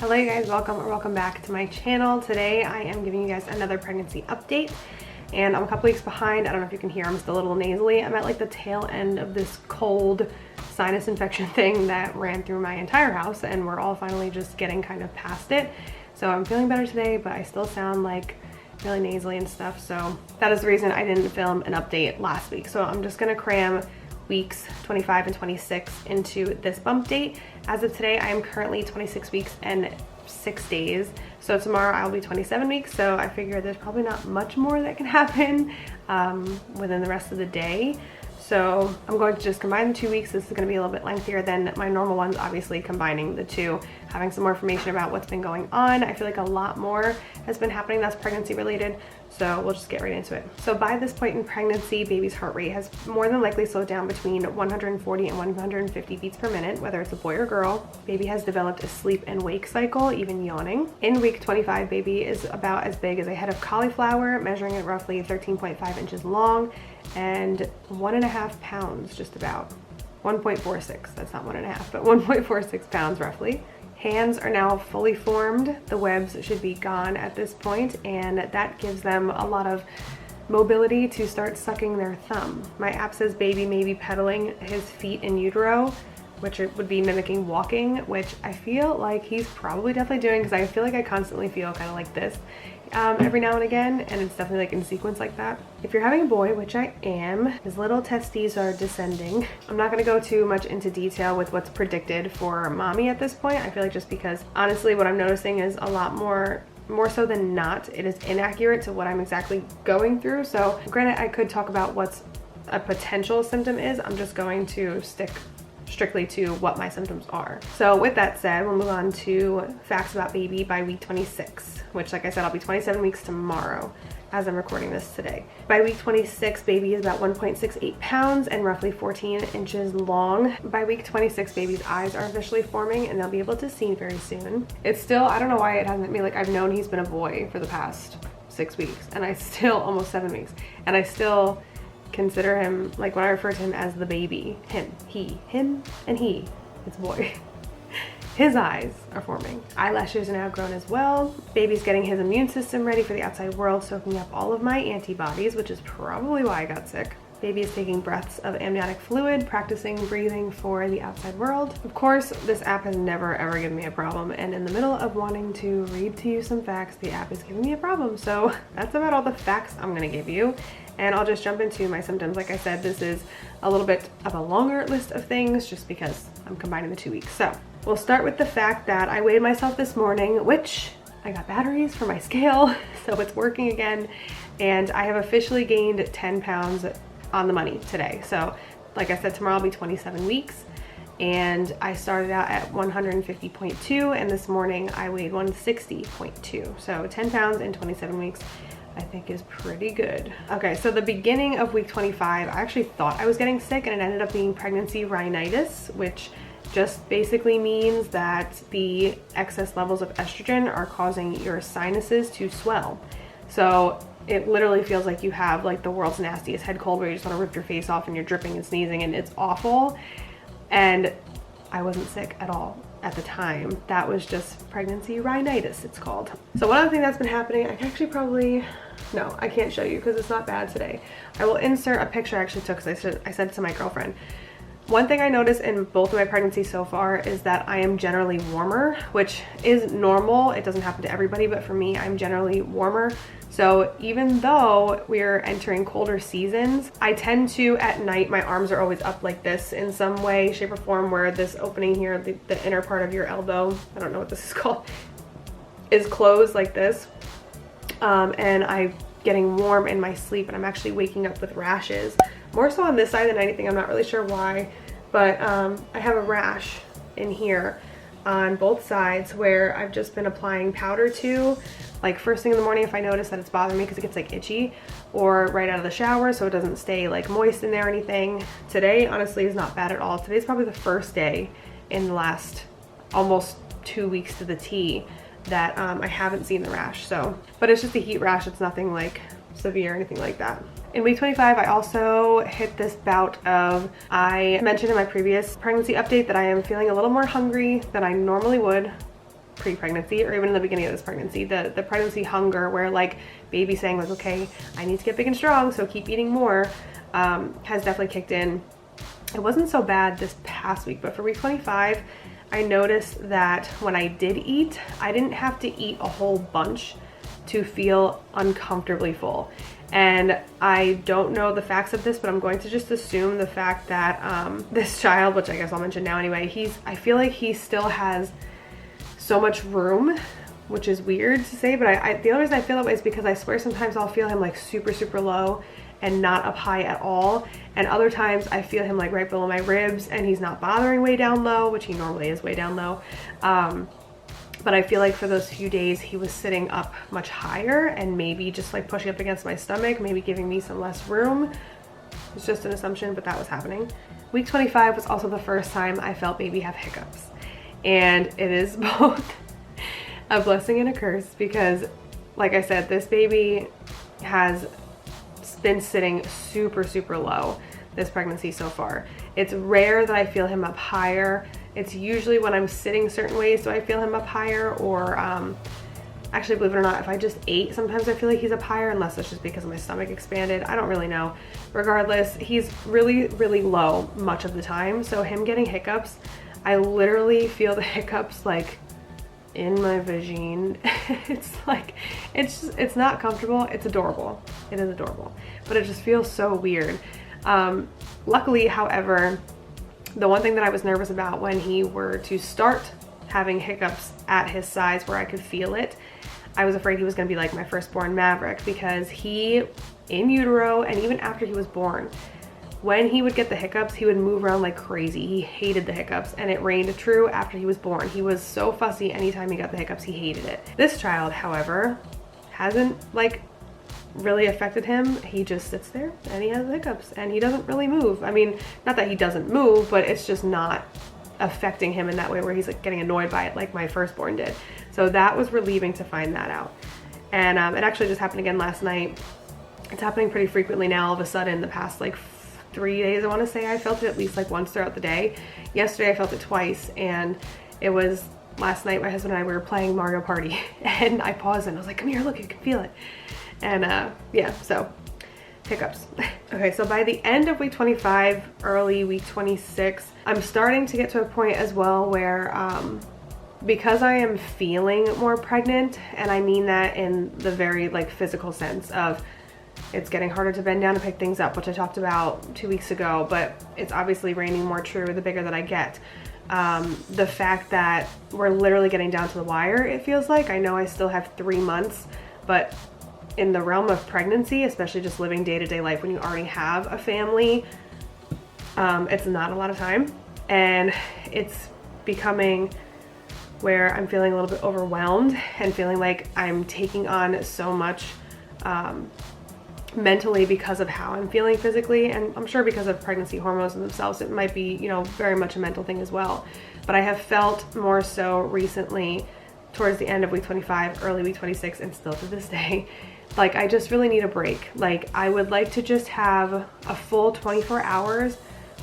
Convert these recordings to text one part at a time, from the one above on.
Hello you guys, welcome back to my channel. Today I am giving you guys another pregnancy update and I'm a couple weeks behind. I don't know if you can hear, I'm still a little nasally. I'm at like the tail end of this cold sinus infection thing that ran through my entire house and we're all finally just getting kind of past it. So I'm feeling better today, but I still sound like really nasally and stuff. So that is the reason I didn't film an update last week. So I'm just gonna cram weeks 25 and 26 into this bump date. As of today, I am currently 26 weeks and 6 days. So tomorrow I'll be 27 weeks. So I figure there's probably not much more that can happen within the rest of the day. So I'm going to just combine the 2 weeks. This is going to be a little bit lengthier than my normal ones, obviously combining the two, having some more information about what's been going on. I feel like a lot more has been happening that's pregnancy related. So we'll just get right into it. So by this point in pregnancy, baby's heart rate has more than likely slowed down between 140 and 150 beats per minute, whether it's a boy or girl. Baby has developed a sleep and wake cycle, even yawning. In week 25, baby is about as big as a head of cauliflower, measuring at roughly 13.5 inches long and 1.5 pounds, just about. 1.46, that's not 1.5, but 1.46 pounds roughly. Hands are now fully formed. The webs should be gone at this point, and that gives them a lot of mobility to start sucking their thumb. My app says baby may be pedaling his feet in utero, which would be mimicking walking, which I feel like he's probably definitely doing because I feel like I constantly feel kind of like this every now and again, and it's definitely like in sequence like that. If you're having a boy, which I am, his little testes are descending. I'm not going to go too much into detail with what's predicted for mommy at this point. I feel like just because honestly what I'm noticing is a lot more so than not, it is inaccurate to what I'm exactly going through. So granted, I could talk about what's a potential symptom is. I'm just going to stick strictly to what my symptoms are. So with that said, we'll move on to facts about baby by week 26, which like I said, I'll be 27 weeks tomorrow as I'm recording this today. By week 26, baby is about 1.68 pounds and roughly 14 inches long. By week 26, baby's eyes are officially forming and they'll be able to see very soon. It's still, I don't know why it hasn't been like, I've known he's been a boy for the past 6 weeks and I still, almost 7 weeks, and I still consider him, like when I refer to him as the baby, him, and he, it's boy. His eyes are forming. Eyelashes are now grown as well. Baby's getting his immune system ready for the outside world, soaking up all of my antibodies, which is probably why I got sick. Baby is taking breaths of amniotic fluid, practicing breathing for the outside world. Of course, this app has never ever given me a problem, and in the middle of wanting to read to you some facts, the app is giving me a problem. So that's about all the facts I'm gonna give you. And I'll just jump into my symptoms. Like I said, this is a little bit of a longer list of things just because I'm combining the 2 weeks. So we'll start with the fact that I weighed myself this morning, which I got batteries for my scale, so it's working again. And I have officially gained 10 pounds on the money today. So like I said, tomorrow I'll be 27 weeks. And I started out at 150.2 and this morning I weighed 160.2. So 10 pounds in 27 weeks. I think is pretty good. Okay, so the beginning of week 25, I actually thought I was getting sick and it ended up being pregnancy rhinitis, which just basically means that the excess levels of estrogen are causing your sinuses to swell. So it literally feels like you have like the world's nastiest head cold where you just want to rip your face off and you're dripping and sneezing and it's awful. And I wasn't sick at all at the time. That was just pregnancy rhinitis, it's called. So one other thing that's been happening, I can actually probably, no, I can't show you because it's not bad today. I will insert a picture I actually took because I said to my girlfriend, one thing I noticed in both of my pregnancies so far is that I am generally warmer, which is normal. It doesn't happen to everybody, but for me, I'm generally warmer. So even though we're entering colder seasons, I tend to, at night, my arms are always up like this in some way, shape, or form, where this opening here, the inner part of your elbow, I don't know what this is called, is closed like this. And I'm getting warm in my sleep and I'm actually waking up with rashes. More so on this side than anything, I'm not really sure why, but I have a rash in here on both sides where I've just been applying powder to, like first thing in the morning if I notice that it's bothering me because it gets like itchy, or right out of the shower so it doesn't stay like moist in there or anything. Today honestly is not bad at all. Today's probably the first day in the last almost 2 weeks to the T that I haven't seen the rash. So, but it's just a heat rash, it's nothing like severe or anything like that. In week 25, I also hit this bout of, I mentioned in my previous pregnancy update that I am feeling a little more hungry than I normally would. pre-pregnancy or even in the beginning of this pregnancy, the pregnancy hunger where like baby saying like, okay, I need to get big and strong, so keep eating more, has definitely kicked in. It wasn't so bad this past week, but for week 25, I noticed that when I did eat, I didn't have to eat a whole bunch to feel uncomfortably full. And I don't know the facts of this, but I'm going to just assume the fact that this child, which I guess I'll mention now anyway, I feel like he still has so much room, which is weird to say, but the only reason I feel that way is because I swear sometimes I'll feel him like super, super low and not up high at all. And other times I feel him like right below my ribs and he's not bothering way down low, which he normally is way down low. But I feel like for those few days he was sitting up much higher and maybe just like pushing up against my stomach, maybe giving me some less room. It's just an assumption, but that was happening. Week 25 was also the first time I felt baby have hiccups. And it is both a blessing and a curse because, like I said, this baby has been sitting super, super low this pregnancy so far. It's rare that I feel him up higher. It's usually when I'm sitting certain ways do I feel him up higher, or actually, believe it or not, if I just ate, sometimes I feel like he's up higher, unless it's just because my stomach expanded. I don't really know. Regardless, he's really, really low much of the time. So him getting hiccups, I literally feel the hiccups like in my vagine. It's like, it's not comfortable. It's adorable. It is adorable, but it just feels so weird. Luckily, however, the one thing that I was nervous about when he were to start having hiccups at his size where I could feel it, I was afraid he was going to be like my firstborn Maverick, because he, in utero and even after he was born, when he would get the hiccups, he would move around like crazy. He hated the hiccups, and it reigned true after he was born. He was so fussy anytime he got the hiccups, he hated it. This child, however, hasn't like really affected him. He just sits there and he has hiccups and he doesn't really move. I mean, not that he doesn't move, but it's just not affecting him in that way where he's like getting annoyed by it like my firstborn did. So that was relieving to find that out. And it actually just happened again last night. It's happening pretty frequently now. All of a sudden, the past like 3 days, I want to say, I felt it at least like once throughout the day. Yesterday I felt it twice, and it was last night my husband and I, we were playing Mario Party and I paused and I was like, come here, look, you can feel it. And yeah, so hiccups. Okay, so by the end of week 25, early week 26, I'm starting to get to a point as well where because I am feeling more pregnant, and I mean that in the very like physical sense of it's getting harder to bend down to pick things up, which I talked about 2 weeks ago, but it's obviously reigning more true the bigger that I get. The fact that we're literally getting down to the wire, it feels like. I know I still have 3 months, but in the realm of pregnancy, especially just living day-to-day life when you already have a family, it's not a lot of time, and it's becoming where I'm feeling a little bit overwhelmed and feeling like I'm taking on so much mentally because of how I'm feeling physically, and I'm sure because of pregnancy hormones in themselves, it might be, you know, very much a mental thing as well. But I have felt more so recently towards the end of week 25, early week 26, and still to this day, like I just really need a break. Like I would like to just have a full 24 hours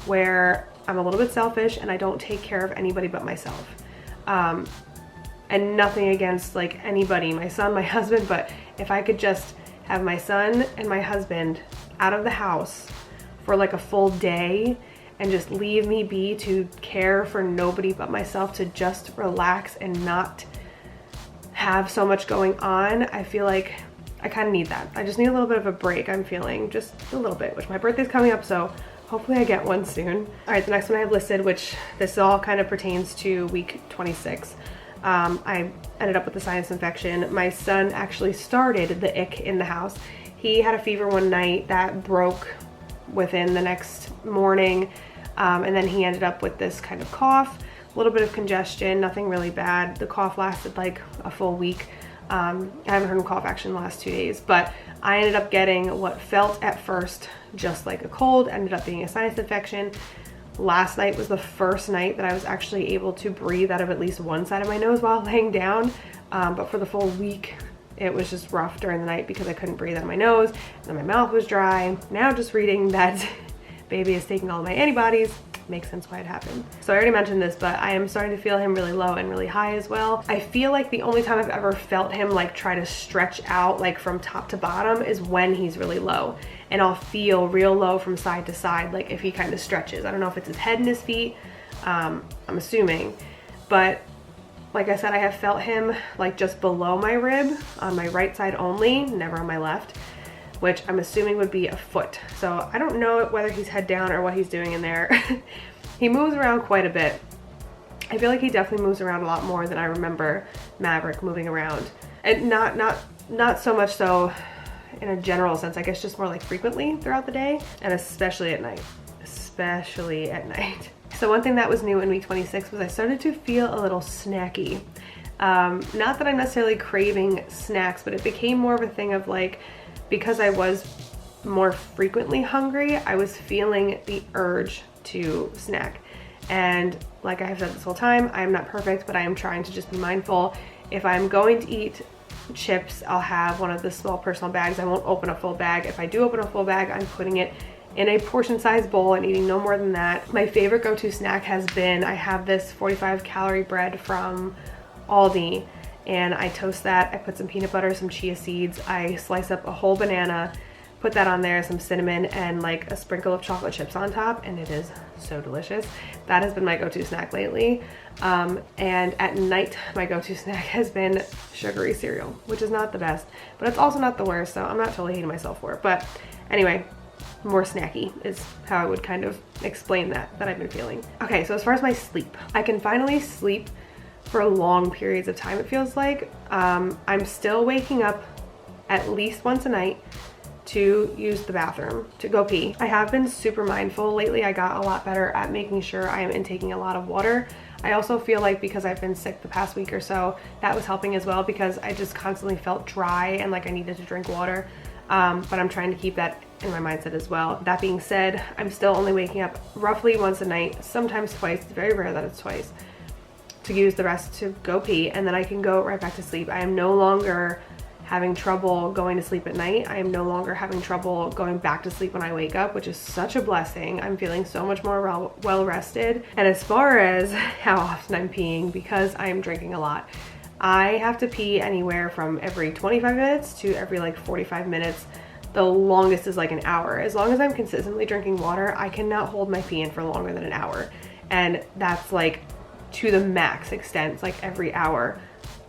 where I'm a little bit selfish and I don't take care of anybody but myself. And nothing against like anybody, my son, my husband, but if I could just have my son and my husband out of the house for like a full day and just leave me be to care for nobody but myself, to just relax and not have so much going on, I feel like I kind of need that. I just need a little bit of a break. I'm feeling just a little bit, which my birthday's coming up, so hopefully I get one soon. All right, the next one I have listed, which this all kind of pertains to week 26. I ended up with a sinus infection. My son actually started the ick in the house. He had a fever one night that broke within the next morning, and then he ended up with this kind of cough, a little bit of congestion, nothing really bad. The cough lasted like a full week. I haven't heard him cough actually in the last 2 days, but I ended up getting what felt at first just like a cold, ended up being a sinus infection. Last night was the first night that I was actually able to breathe out of at least one side of my nose while laying down, but for the full week it was just rough during the night because I couldn't breathe out of my nose, and then my mouth was dry. Now just reading that baby is taking all my antibodies, makes sense why it happened. So I already mentioned this, but I am starting to feel him really low and really high as well. I feel like the only time I've ever felt him like try to stretch out like from top to bottom is when he's really low. And I'll feel real low from side to side, like if he kind of stretches. I don't know if it's his head and his feet, I'm assuming. But like I said, I have felt him like just below my rib on my right side only, never on my left, which I'm assuming would be a foot. So I don't know whether he's head down or what he's doing in there. He moves around quite a bit. I feel like he definitely moves around a lot more than I remember Maverick moving around. And not so much so in a general sense, I guess just more like frequently throughout the day, and especially at night. So one thing that was new in week 26 was I started to feel a little snacky. Not that I'm necessarily craving snacks, but it became more of a thing of like, because I was more frequently hungry, I was feeling the urge to snack. And like I have said this whole time, I am not perfect, but I am trying to just be mindful. If I'm going to eat chips, I'll have one of the small personal bags. I won't open a full bag. If I do open a full bag, I'm putting it in a portion sized bowl and eating no more than that. My favorite go-to snack has been, I have this 45 calorie bread from Aldi, and I toast that. I put some peanut butter, some chia seeds. I slice up a whole banana, put that on there, some cinnamon, and like a sprinkle of chocolate chips on top, and it is so delicious. That has been my go-to snack lately. And at night, my go-to snack has been sugary cereal, which is not the best, but it's also not the worst, so I'm not totally hating myself for it. But anyway, more snacky is how I would kind of explain that I've been feeling. Okay, so as far as my sleep, I can finally sleep for long periods of time, it feels like. I'm still waking up at least once a night to use the bathroom, to go pee. I have been super mindful lately. I got a lot better at making sure I am intaking a lot of water. I also feel like because I've been sick the past week or so, that was helping as well, because I just constantly felt dry and like I needed to drink water. But I'm trying to keep that in my mindset as well. That being said, I'm still only waking up roughly once a night, sometimes twice. It's very rare that it's twice, to use the rest to go pee, and then I can go right back to sleep. I am no longer having trouble going to sleep at night. I am no longer having trouble going back to sleep when I wake up, which is such a blessing. I'm feeling so much more well rested. And as far as how often I'm peeing, because I am drinking a lot, I have to pee anywhere from every 25 minutes to every like 45 minutes. The longest is like an hour. As long as I'm consistently drinking water, I cannot hold my pee in for longer than an hour. And that's like to the max extent. It's like every hour,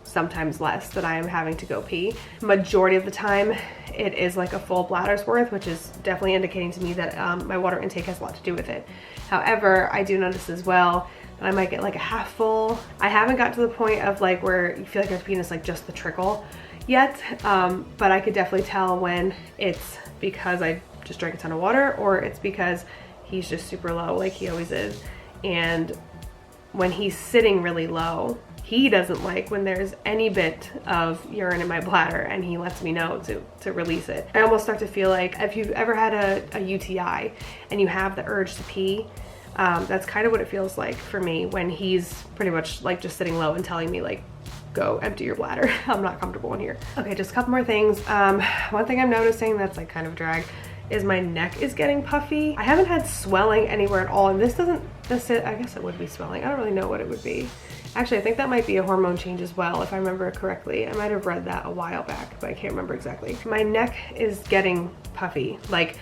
sometimes less, that I am having to go pee. Majority of the time, it is like a full bladder's worth, which is definitely indicating to me that my water intake has a lot to do with it. However, I do notice as well that I might get like a half full. I haven't got to the point of like where you feel like your penis like just the trickle yet, but I could definitely tell when it's because I just drank a ton of water, or it's because he's just super low like he always is. And when he's sitting really low, he doesn't like when there's any bit of urine in my bladder, and he lets me know to release it. I almost start to feel like if you've ever had a UTI and you have the urge to pee, that's kind of what it feels like for me when he's pretty much like just sitting low and telling me like, go empty your bladder. I'm not comfortable in here. Okay, just a couple more things. One thing I'm noticing that's like kind of drag is my neck is getting puffy. I haven't had swelling anywhere at all, and this doesn't, I guess it would be swelling. I don't really know what it would be. Actually, I think that might be a hormone change as well, if I remember correctly. I might have read that a while back, but I can't remember exactly. My neck is getting puffy. Like,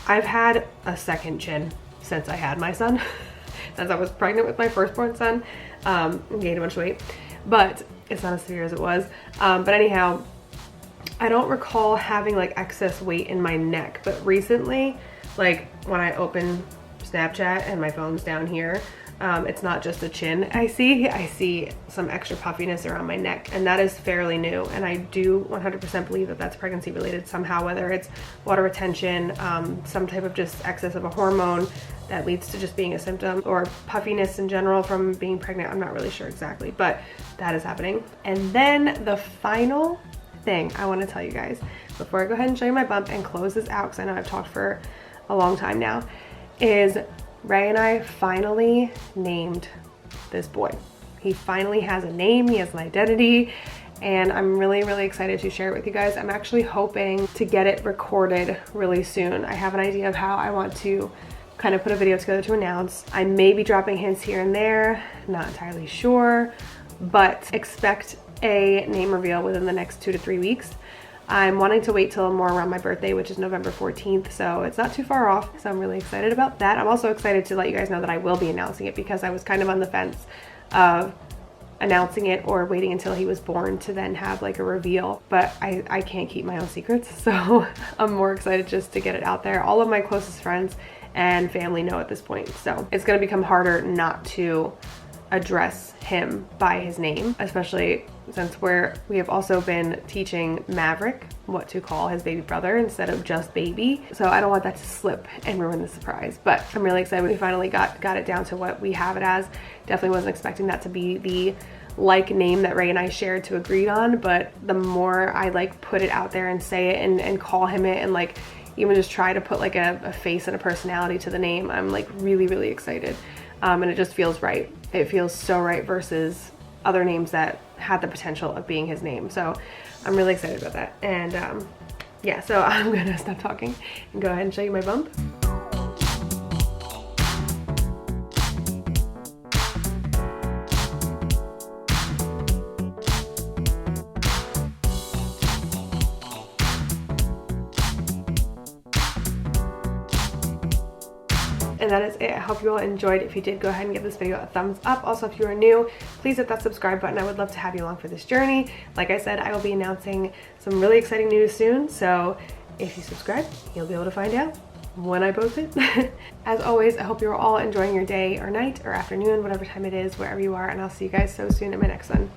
I've had a second chin since I had my son, since I was pregnant with my firstborn son, gained a bunch of weight, but it's not as severe as it was. But anyhow, I don't recall having like excess weight in my neck, but recently, like when I open Snapchat and my phone's down here, it's not just the chin I see some extra puffiness around my neck, and that is fairly new, and I do 100% believe that that's pregnancy related somehow, whether it's water retention, some type of just excess of a hormone that leads to just being a symptom, or puffiness in general from being pregnant. I'm not really sure exactly, but that is happening. And then the final thing I want to tell you guys before I go ahead and show you my bump and close this out, because I know I've talked for a long time now, is Ray and I finally named this boy. He finally has a name, he has an identity, and I'm really, really excited to share it with you guys. I'm actually hoping to get it recorded really soon. I have an idea of how I want to kind of put a video together to announce. I may be dropping hints here and there, not entirely sure, but expect a name reveal within the next 2 to 3 weeks. I'm wanting to wait till more around my birthday, which is November 14th, so it's not too far off, so I'm really excited about that. I'm also excited to let you guys know that I will be announcing it, because I was kind of on the fence of announcing it or waiting until he was born to then have like a reveal, but I can't keep my own secrets, so I'm more excited just to get it out there. All of my closest friends and family know at this point, so it's going to become harder not to address him by his name, especially since we have also been teaching Maverick what to call his baby brother instead of just baby. So I don't want that to slip and ruin the surprise, but I'm really excited we finally got it down to what we have it as. Definitely wasn't expecting that to be the like name that Ray and I shared to agreed on, but the more I like put it out there and say it and call him it, and like even just try to put like a face and a personality to the name, I'm like really excited. And it just feels right. It feels so right versus other names that had the potential of being his name. So I'm really excited about that. And yeah, so I'm gonna stop talking and go ahead and show you my bump. And that is it. I hope you all enjoyed. If you did, go ahead and give this video a thumbs up. Also, if you are new, please hit that subscribe button. I would love to have you along for this journey. Like I said, I will be announcing some really exciting news soon, so if you subscribe, you'll be able to find out when I post it. As always, I hope you're all enjoying your day or night or afternoon, whatever time it is, wherever you are, and I'll see you guys so soon in my next one.